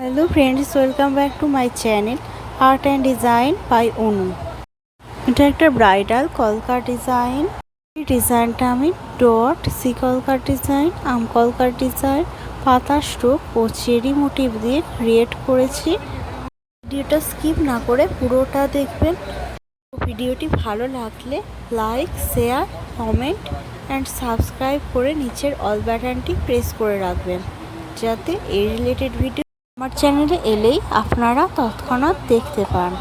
Hello friends, welcome back to my channel Art and Design by Onu। এটা একটা bridal কলকা design. এই ডিজাইনটা আমি ডট সি কলকার ডিজাইন, আম কলকার ডিজাইন, পাতা স্ট্রোক ও চেরি মোটিভ দিয়ে ক্রিয়েট করেছি। ভিডিওটা স্কিপ না করে পুরোটা দেখবেন। ভিডিওটি ভালো লাগলে like, share, comment and subscribe করে নিচের অল বাটনটি প্রেস করে রাখবেন, যাতে এই রিলেটেড ভিডিও আমার চ্যানেলে এলেই আপনারা তৎক্ষণাৎ দেখতে পান।